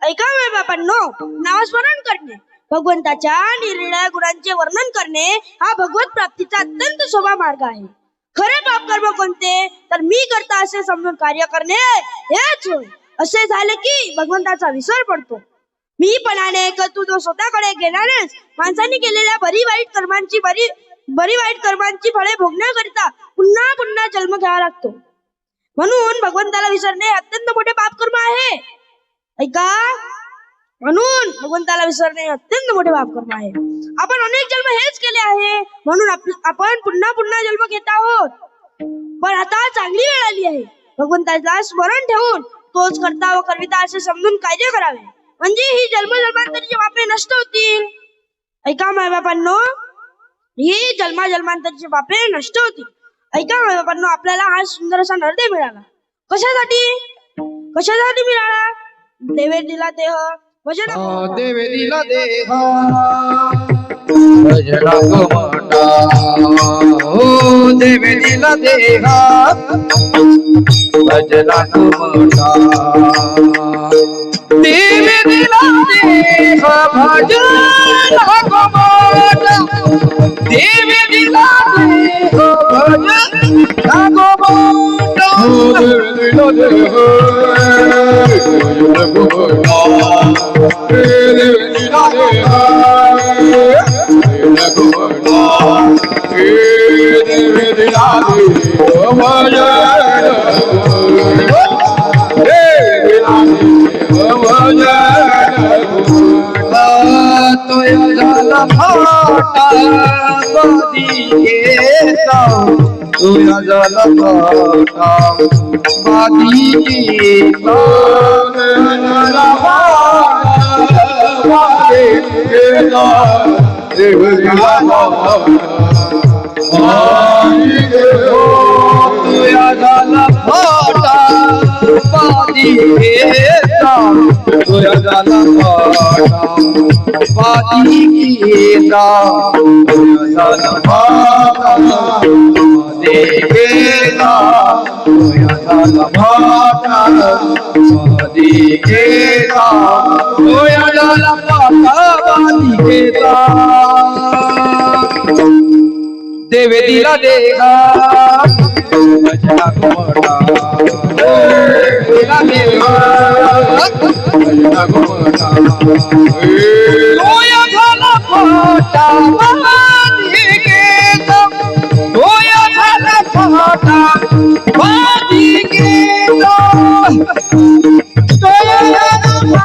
ऐका वेळ बापांनो, नामस्मरण करणे, भगवंताच्या निरनिराळ्या गुणांचे वर्णन करणे हा भगवत प्राप्तीचा अत्यंत सोपा मार्ग आहे. खरे पाप कर्म कोणते तर मी करता असे समजून कार्य करणे हेच होय. असे झाले की भगवंताचा विसर पडतो. मी पणाने कर्तृत्व स्वतःकडे घेणारेच माणसांनी केलेल्या बरी वाईट कर्मांची फळे भोगण्याकरिता पुन्हा पुन्हा जन्म घ्यावा लागतो. म्हणून भगवंताला विसरणे अत्यंत मोठे पाप कर्म आहे. ऐका, म्हणून भगवंताला विसरणे अत्यंत मोठे पाप कर्म आहे. आपण अनेक जन्म हेच केले आहे, म्हणून आपण पुन्हा पुन्हा जन्म घेत आहोत. पण आता चांगली वेळ आली आहे. भगवंताला स्मरण ठेवून तोच करता व करविता असे समजून कार्य करावे, म्हणजे ही जन्मजन्मांतरीची पापे नष्ट होतील. ऐका माय बापांनो, ही जन्मजन्मांतरीची पापे नष्ट होतील. ऐका माय बापांनो, आपल्याला हा सुंदर असा नरदेह मिळाला. कशासाठी मिळाला? देवे दिला देह भजन, देवे दिला देह भजना गमटा. ओ देवे दिला देह भजना गमटा. देवे दिला देह भजना गमटा. देवे दिला देह भजना गमटा. देवे दिला देह तुया जल भाटा बादी गीता जल वाले गेला देवरिया तुया जल भाटा बादी गीता तुया जल भाटा बादी गीता तुया जल भाटा देखेला तुया जल भाटा देखेला तुया जल भाटा देखेला. देवे दिला देहा भजना गमटा. दिला देहा भजना गमटा.